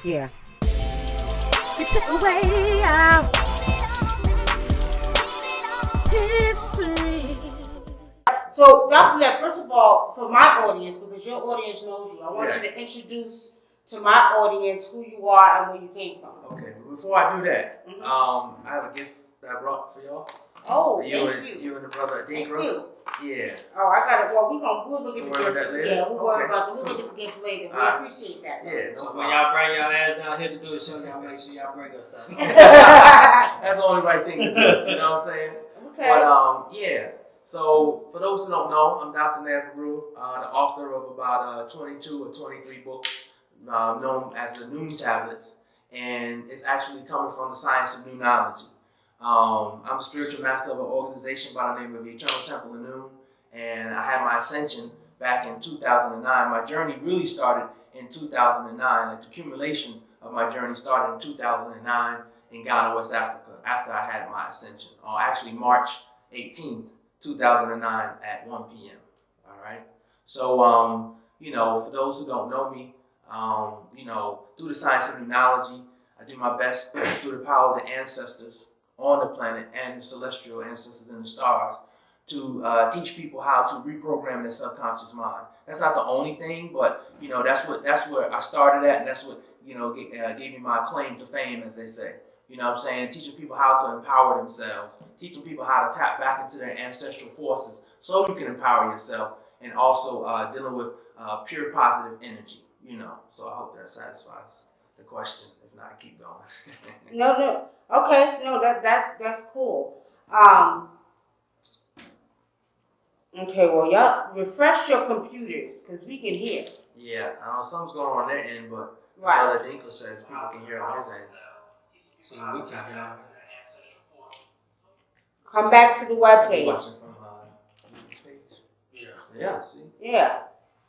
Yeah. You took away our history. So, Dr. Neb, first of all, for my audience, because your audience knows you, I want you to introduce to my audience who you are and where you came from. Okay, but before I do that, I have a gift that I brought for y'all. Oh, thank you. You and the brother Thank DR.Heru. you. Yeah. Oh, I got it. Well, we'll look at the Worry about gifts. that later? Yeah, we'll worry Okay. about we'll look at the gifts later. We appreciate that. Yeah. So when y'all bring y'all ass down here to do the show, y'all make sure y'all bring us something. That's the only right thing to do. You know what I'm saying? Okay. But yeah. So for those who don't know, I'm Dr.Neb Heru, the author of about 22 or 23 books known as the Noon Tablets, and it's actually coming from the science of Noonology. I'm a spiritual master of an organization by the name of Eternal Temple of Noon, and I had my ascension back in 2009. My journey really started in 2009. Like the accumulation of my journey started in 2009 in Ghana, West Africa, after I had my ascension, or actually March 18th, 2009 at 1 p.m. All right. So, you know, for those who don't know me, you know, through the science of Noonology, I do my best through the power of the ancestors on the planet and the celestial ancestors in the stars to teach people how to reprogram their subconscious mind. That's not the only thing, but you know, that's where I started at, and that's what, you know, gave me my claim to fame, as they say. You know what I'm saying? Teaching people how to empower themselves, teaching people how to tap back into their ancestral forces so you can empower yourself, and also dealing with pure positive energy, you know. So I hope that satisfies the question. If not, keep going. No. Okay. No, that's cool. Okay, well, y'all refresh your computers because we can hear. Yeah, I don't know, something's going on their end, but Right. Brother Dinkler says people can hear on his end. So we can hear. Come back to the webpage. Watching from YouTube's page. Yeah. Yeah, see? Yeah.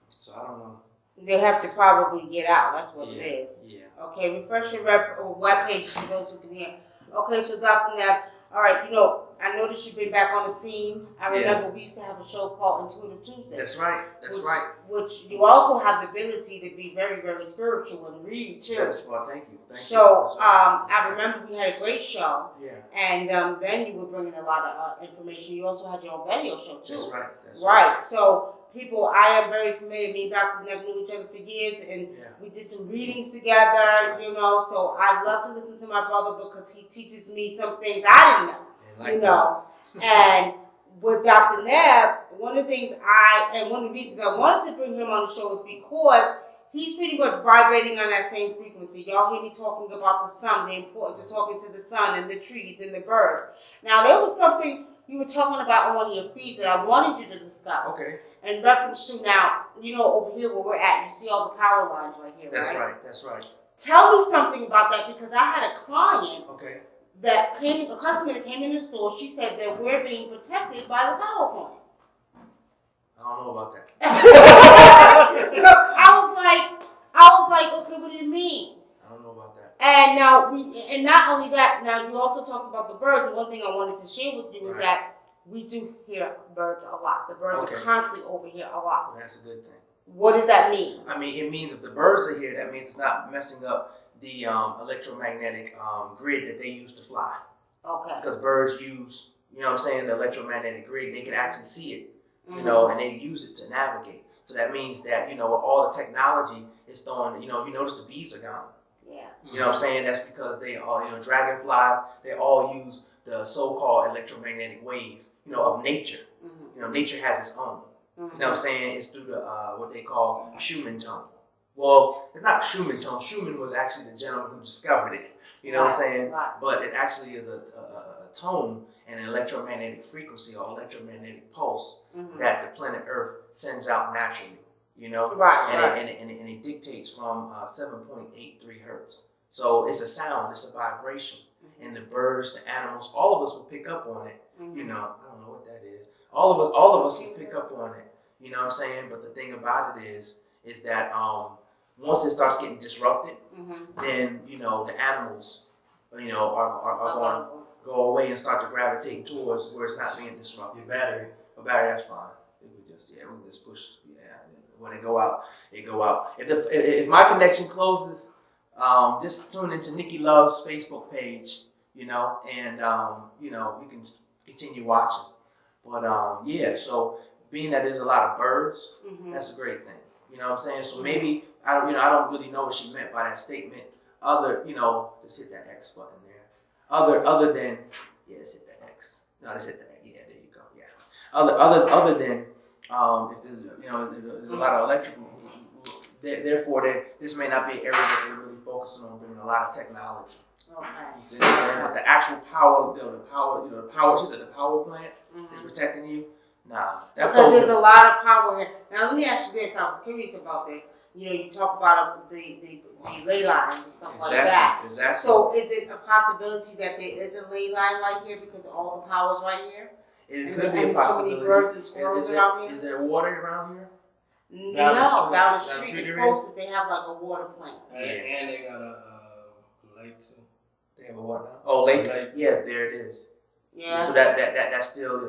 So I don't know. They have to probably get out. That's what it is. Yeah. Okay, refresh your webpage for those who can hear. Okay, so Dr. Neb, all right, you know, I noticed you've been back on the scene. I remember we used to have a show called Intuitive Tuesday. That's right. Which you also have the ability to be very, very spiritual and read too. Yes, well, thank you. So I remember we had a great show. Yeah. And then you were bringing a lot of information. You also had your own radio show too. That's right. Right. So people, I am very familiar. Me and Dr. Neb knew each other for years, and we did some readings together. You know, so I love to listen to my brother because he teaches me some things I didn't know. You know, and with Dr. Neb, one of the things one of the reasons I wanted to bring him on the show is because he's pretty much vibrating on that same frequency. Y'all hear me talking about the sun, the importance of talking to the sun and the trees and the birds. Now, there was something you were talking about on one of your feeds that I wanted you to discuss. Okay. In reference to now, you know, over here where we're at, you see all the power lines right here, right? That's right. Tell me something about that, because I had a client that a customer that came in the store. She said that we're being protected by the power plant. I don't know about that. I was like, okay, what do you mean? I don't know about that. And now and not only that, now you also talk about the birds. And one thing I wanted to share with you is that we do hear birds a lot. The birds are constantly over here a lot. Well, that's a good thing. What does that mean? I mean, it means if the birds are here, that means it's not messing up the electromagnetic grid that they use to fly. Okay. Because birds use, you know what I'm saying, the electromagnetic grid. They can actually see it, you know, and they use it to navigate. So that means that, you know, with all the technology, it's throwing, you know, you notice the bees are gone. Yeah. You know what I'm saying? That's because they all, you know, dragonflies, they all use the so-called electromagnetic wave, you know, of nature. You know, nature has its own. You know what I'm saying? It's through the what they call Schumann tone. Well, it's not Schumann tone. Schumann was actually the gentleman who discovered it. You know what I'm saying? Right. But it actually is a tone and an electromagnetic frequency or electromagnetic pulse that the planet Earth sends out naturally. You know? And it dictates from 7.83 hertz. So it's a sound, it's a vibration. And the birds, the animals, all of us will pick up on it. You know, I don't know what that is. All of us will pick up on it. You know what I'm saying? But the thing about it is that once it starts getting disrupted, then, you know, the animals, you know, are going to go away and start to gravitate towards where it's not being disrupted. Your battery. A battery, that's fine. We can just push. Yeah, when it go out, it go out. If my connection closes, just tune into Nikki Love's Facebook page, you know, and you know, we can continue watching. But yeah, so being that there's a lot of birds, that's a great thing. You know what I'm saying? So maybe I don't really know what she meant by that statement. Other, you know, let's hit that X button there. Other than, yeah, let's hit that X. No, let's hit that. Yeah, there you go. Yeah. Other than if there's, you know, there's a lot of electrical. Therefore, this may not be an area that they're really focusing on doing a lot of technology. Okay. You see what I'm saying? But the actual power, she said the power plant is protecting you. Nah, because there's a lot of power here. Now, let me ask you this. I was curious about this. You know, you talk about the ley lines and stuff like that. Exactly. So, is it a possibility that there is a ley line right here because all the power's right here? It could be a possibility. So many birds and squirrels around here. Is there water around here? No, down the street. The closest they have like a water plant. Yeah, and they got a lake too. They have a what now? Oh, lake. Yeah, there it is. Yeah. So that's still the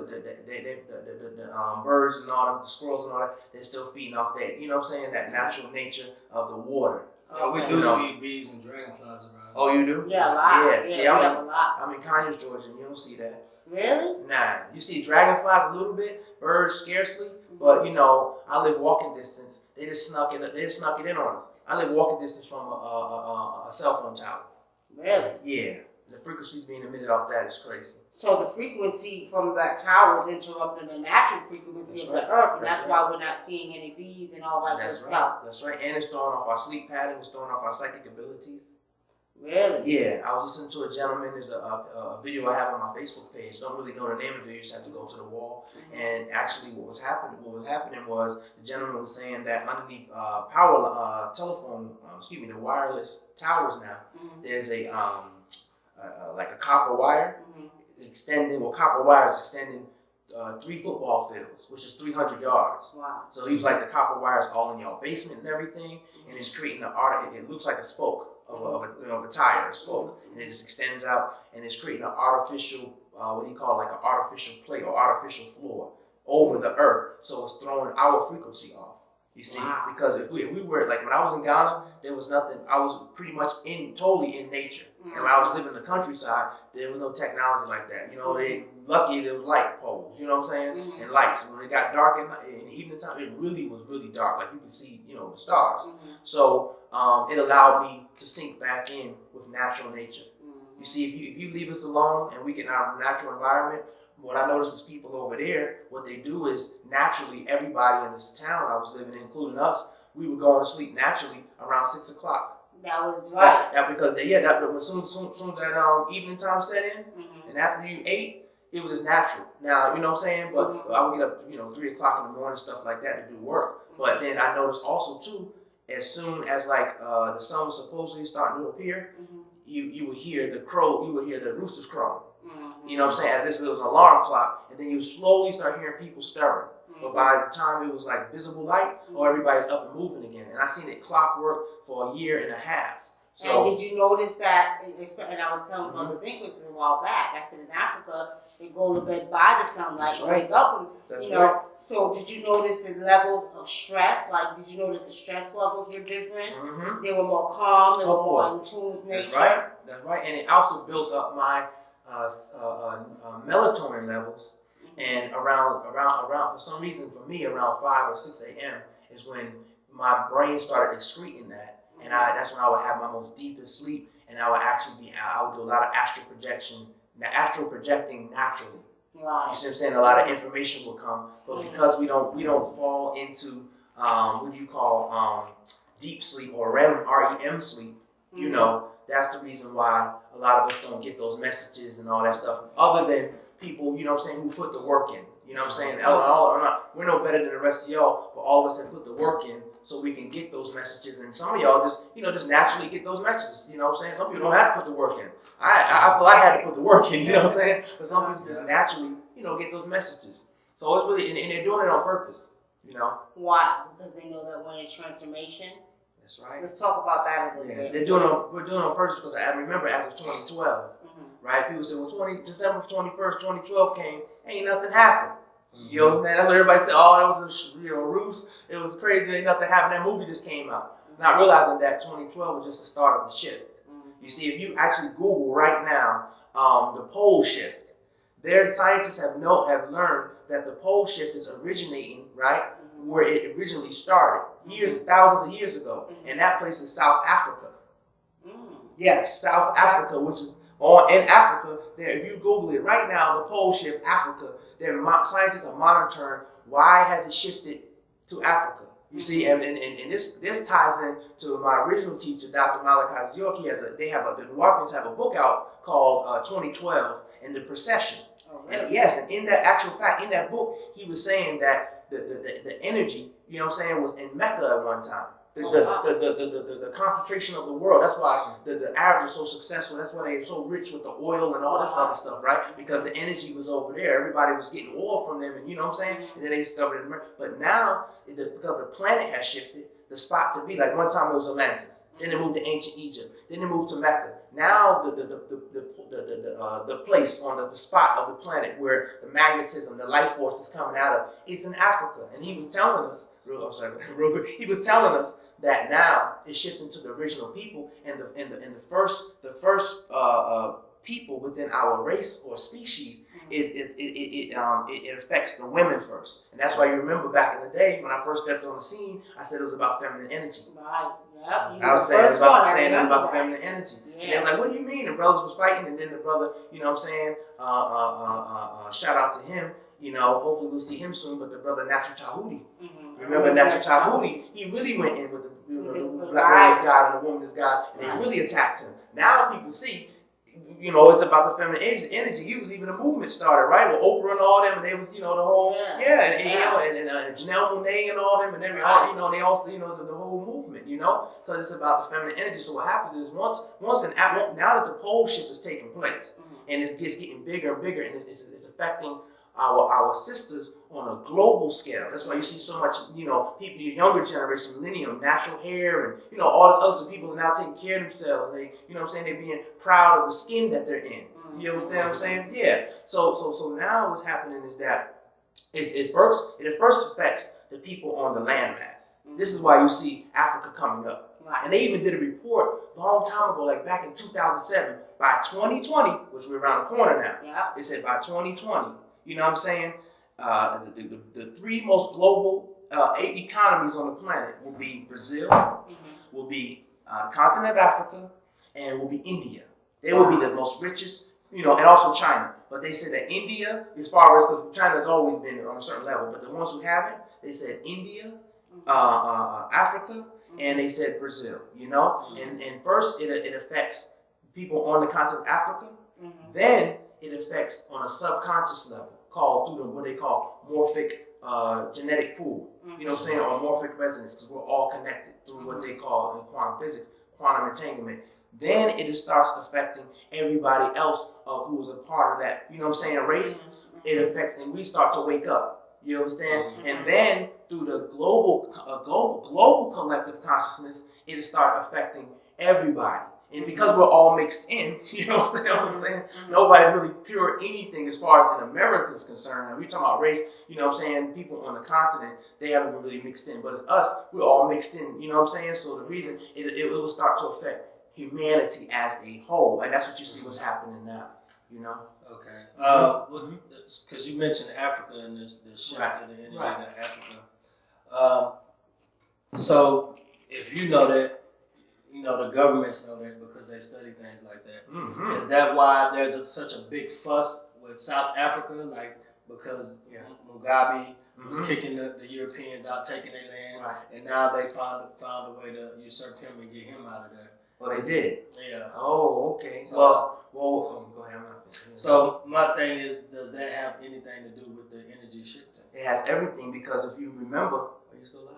birds and all the squirrels and all that. They're still feeding off that. You know what I'm saying? That natural nature of the water. Yeah, we do see bees and dragonflies around. Oh, you do? Yeah, a lot. Yeah. See, we have a lot. I'm in Conyers, Georgia, and you don't see that. Really? Nah. You see dragonflies a little bit, birds scarcely. But you know, I live walking distance. They just snuck it in on us. I live walking distance from a cell phone tower. Really? Yeah. The frequencies being emitted off that is crazy. So the frequency from that tower is interrupting the natural frequency of the earth, and that's why we're not seeing any bees and all that good stuff. That's right. And it's throwing off our sleep pattern. It's throwing off our psychic abilities. Really? Yeah. I was listening to a gentleman. There's a video I have on my Facebook page. Don't really know the name of it. You just have to go to the wall. And actually, what was happening was the gentleman was saying that underneath the wireless towers now, there's a like a copper wire copper wire is extending 3 football fields, which is 300 yards. Wow. So he was like, the copper wire is all in your basement and everything, and it's creating it looks like a spoke of a tire, a spoke, and it just extends out, and it's creating an artificial, like an artificial plate or artificial floor over the earth, so it's throwing our frequency off. You see, because if we were, like when I was in Ghana, there was nothing. I was pretty much totally in nature. And when I was living in the countryside, there was no technology like that. You know, lucky there was light poles. You know what I'm saying? And lights. When it got dark in the evening time, it really was really dark. Like you could see, you know, the stars. So it allowed me to sink back in with natural nature. You see, if you leave us alone and we get in our natural environment. What I noticed is people over there, what they do is naturally everybody in this town I was living in, including us, we were going to sleep naturally around 6 o'clock. That was right. That because as soon as that evening time set in, and after you ate, it was just natural. Now, you know what I'm saying? But I would get up, 3 o'clock in the morning, stuff like that to do work. But then I noticed also too, as soon as the sun was supposedly starting to appear, you would hear the roosters crowing. You know what I'm saying? As if it was an alarm clock, and then you slowly start hearing people stirring. But by the time it was like visible light, everybody's up and moving again. And I seen it clockwork for a year and a half. So, and did you notice that? And I was telling other thinkers a while back. I said in Africa, they go to bed by the sunlight, and wake up, and So did you notice the levels of stress? Like, did you notice the stress levels were different? They were more calm. They were more in tune with nature. That's right. And it also built up my melatonin levels, and around for some reason for me around 5 or 6 a.m. is when my brain started excreting that, and that's when I would have my most deepest sleep, and I would do a lot of astral projecting naturally. Right. You see what I'm saying? A lot of information will come, but because we don't fall into deep sleep or REM sleep, you know. That's the reason why a lot of us don't get those messages and all that stuff. Other than people, you know what I'm saying, who put the work in. You know what I'm saying? We're no better than the rest of y'all, but all of us have put the work in so we can get those messages. And some of y'all just naturally get those messages. You know what I'm saying? Some people don't have to put the work in. I feel I had to put the work in, you know what I'm saying? But some people just naturally, get those messages. So it's really, and they're doing it on purpose, you know? Why? Because they know that when it's transformation. That's right. Let's talk about that a little bit. We're doing it on purpose because I remember as of 2012, right? People say, well, December 21st, 2012 came, ain't nothing happened. You know what I'm saying? That's what everybody said. Oh, it was a ruse. It was crazy. Ain't nothing happened. That movie just came out. not realizing that 2012 was just the start of the shift. You see, if you actually Google right now the pole shift, their scientists have learned that the pole shift is originating right where it originally started thousands of years ago, and that place is South Africa. Yes, South Africa, which is in Africa. There, if you Google it right now, the pole shift Africa. Scientists are monitoring why has it shifted to Africa. You see, and this ties in to my original teacher, Dr. Malachi York. The New Orleans have a book out called 2012 and the Procession. Oh, really? And yes, and in that actual fact, in that book, he was saying that the energy, you know what I'm saying, was in Mecca at one time. The concentration of the world. That's why the Arabs are so successful. That's why they're so rich with the oil and all this other stuff, right? Because the energy was over there. Everybody was getting oil from them, and you know what I'm saying? And then they discovered it. But now, because the planet has shifted, the spot to be, like one time it was Atlantis. Then it moved to ancient Egypt. Then it moved to Mecca. Now the place on the spot of the planet where the magnetism, the life force is coming out of, is in Africa. And he was telling us, he was telling us that now it's shifting to the original people, and the first people within our race or species, it affects the women first. And that's why you remember back in the day when I first stepped on the scene, I said it was about feminine energy. Right. Yep. I was saying about feminine energy. Yeah. And they were like, what do you mean? The brothers was fighting, and then the brother, you know what I'm saying, shout out to him, you know, hopefully we'll see him soon, but the brother Natural Tahuti. Remember Natural Tahuti, he really went in with the black woman's God and the woman's God, and they really attacked him. Now people see, you know, it's about the feminine energy. He was even a movement started, right? With Oprah and all them, and they was, you know, the whole, and Janelle Monáe and all them, and everybody, you know, they also, you know, the whole movement, you know, because it's about the feminine energy. So what happens is now that the pole shift is taking place, and it's getting bigger and bigger, and it's affecting our sisters on a global scale. That's why you see so much, you know, people, the younger generation, millennium, natural hair, and, you know, all this other stuff. People are now taking care of themselves. They, you know what I'm saying, they're being proud of the skin that they're in. You understand what I'm saying? Yeah. So now what's happening is that it first affects the people on the landmass. This is why you see Africa coming up. Right. And they even did a report a long time ago, like back in 2007, by 2020, which we're around the corner now. They said by 2020, you know what I'm saying? The three most global economies on the planet will be Brazil, will be the continent of Africa, and will be India. They will be the most richest, you know, and also China. But they said that India, as far as, because China has always been on a certain level, but the ones who haven't, they said India, Africa, and they said Brazil, you know? And first it affects people on the continent of Africa, then it affects on a subconscious level, called through what they call morphic genetic pool, you know what I'm saying, or morphic resonance, because we're all connected through what they call in quantum physics, quantum entanglement. Then it starts affecting everybody else who is a part of that, you know what I'm saying, race. It affects, and we start to wake up, you understand? And then through the global collective consciousness, it'll start affecting everybody. And because we're all mixed in, you know what I'm saying? Nobody really pure anything as far as in America is concerned. And we talking about race, you know what I'm saying? People on the continent, they haven't really mixed in. But it's us, we're all mixed in, you know what I'm saying? So the reason it will start to affect humanity as a whole. And that's what you see what's happening now, you know? Okay. Because you mentioned Africa and the shift of the energy in Africa. So if you know that, you know, the governments know that because they study things like that. Is that why there's such a big fuss with South Africa? Like, because Mugabe was kicking the Europeans out, taking their land, and now they found a way to usurp him and get him out of there. Well, they did. Yeah. Oh, okay. So, go ahead. So my thing is, does that have anything to do with the energy shifting? It has everything, because if you remember, are you still alive?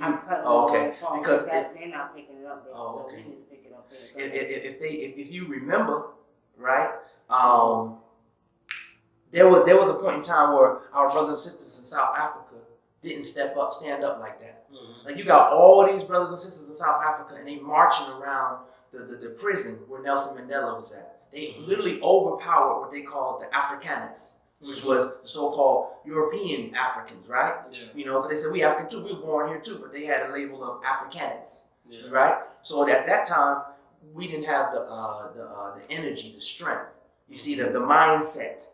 I'm cutting because they're not picking it up there, so we need to pick it up there. If you remember, right, there was a point in time where our brothers and sisters in South Africa didn't stand up like that. Like, you got all these brothers and sisters in South Africa, and they marching around the prison where Nelson Mandela was at. They literally overpowered what they called the Afrikaners, which was the so-called European Africans, right? Yeah. You know, because they said we African too, we were born here too, but they had a label of Afrikaners. right? So at that time, we didn't have the energy, the strength. You see, the mindset.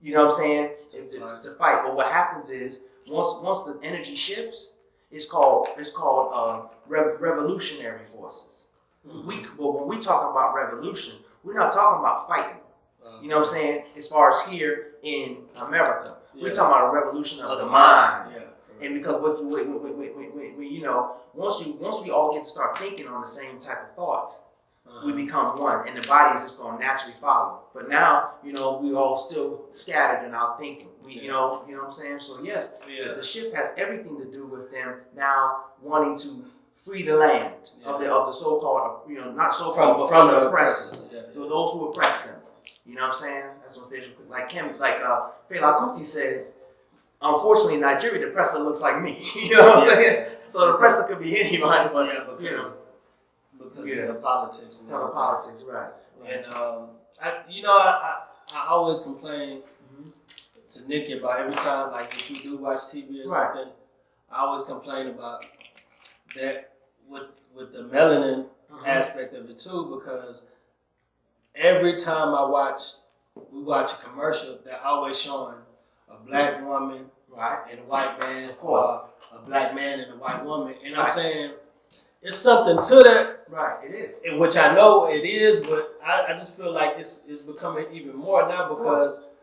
You know what I'm saying? To fight. But what happens is once the energy shifts, it's called revolutionary forces. But when we talk about revolution, we're not talking about fighting. You know what I'm saying? As far as here in America, we're talking about a revolution of the mind. And because once we all get to start thinking on the same type of thoughts, we become one, and the body is just going to naturally follow. But now, we all still scattered in our thinking. You know what I'm saying? So yes, the shift has everything to do with them now wanting to free the land of the so-called, not so-called, but from the oppressors, those who oppress them. You know what I'm saying? That's what I'm saying. Like Fela Kuti said, unfortunately, in Nigeria, the oppressor looks like me. You know what I'm saying? So the oppressor could be anybody, but because of the politics. And the politics, right. And I always complain to Nikki about every time, like if you do watch TV or something, I always complain about that with the melanin aspect of it too, because every time we watch a commercial, they're always showing a black woman and a white man, or a black man and a white woman. And I'm saying, it's something to that. Right, it is. And which I know it is, but I just feel like it's becoming even more now, because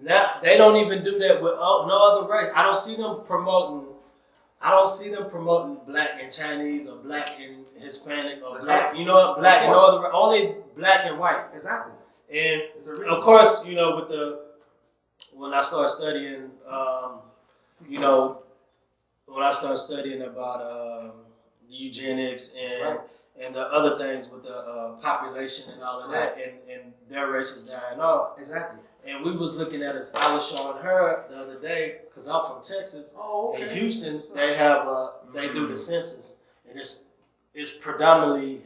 now they don't even do that with no other race. I don't see them promoting black and Chinese or black and Hispanic or black, black and no other, only black and white. Exactly. And of course, when I started studying, about eugenics and the other things with the population and all of that, and their race is dying off. Exactly. And we was looking at it. I was showing her the other day, because I'm from Texas. In Houston, they have they do the census, and it's predominantly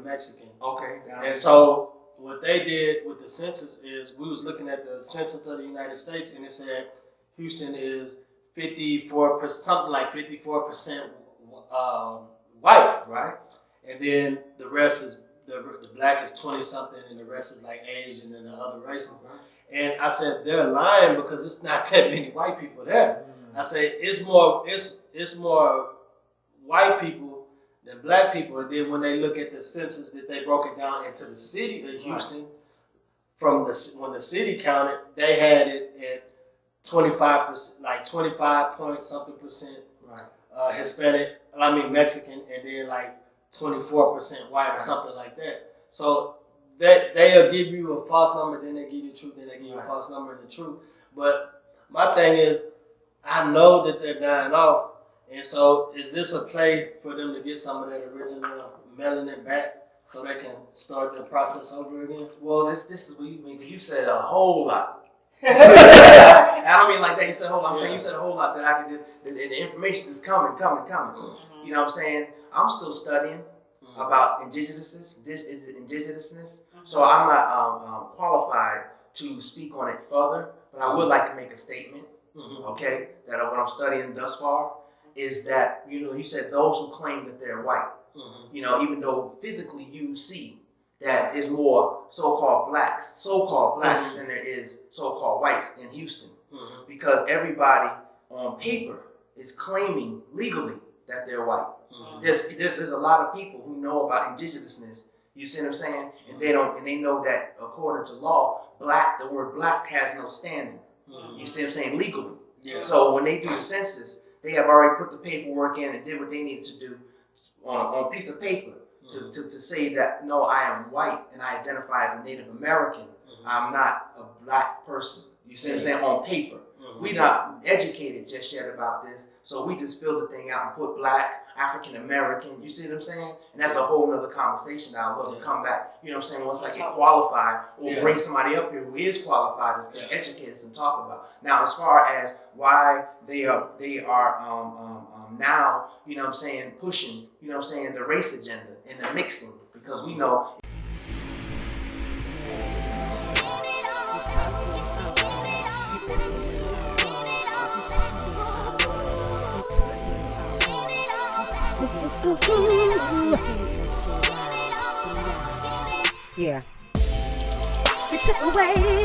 Mexican. Okay. And so what they did with the census is, we was looking at the census of the United States, and it said Houston is 54%, something like 54% white, right? And then the rest is the black is 20 something, and the rest is like Asian and the other races. Right. And I said, they're lying, because it's not that many white people there. I said it's more white people than black people. And then when they look at the census, that they broke it down into the city of Houston, when the city counted, they had it at 25%, like 25 point something percent Hispanic, Mexican, and then like 24% white or something like that. So they'll give you a false number, then they give you the truth, then they give you a false number and the truth. But my thing is, I know that they're dying off, and so is this a play for them to get some of that original melanin back, so they can start the process over again? Well, this is what you mean. You said a whole lot. I don't mean like that. You said a whole lot. I'm saying you said a whole lot that I can just, the information is coming. You know what I'm saying? I'm still studying about indigenousness. So I'm not qualified to speak on it further, but I would like to make a statement, okay, that what I'm studying thus far is that, you said those who claim that they're white, even though physically you see that is more so-called blacks than there is so-called whites in Houston, because everybody on paper is claiming legally that they're white. There's a lot of people who know about indigenousness. You see what I'm saying? And they know that according to law, the word black has no standing. You see what I'm saying? Legally. Yeah. So when they do the census, they have already put the paperwork in and did what they needed to do on a piece of paper to say that, no, I am white and I identify as a Native American. I'm not a black person. You see what I'm saying? On paper. We're not educated just yet about this, so we just fill the thing out and put black, African American, you see what I'm saying? And that's a whole nother conversation that I'd love to come back, you know what I'm saying, once I get qualified, or bring somebody up here who is qualified to educate us and talk about. Now, as far as why they are now, you know what I'm saying, pushing, you know what I'm saying, the race agenda and the mixing, because we know Thank you. Yeah. It took away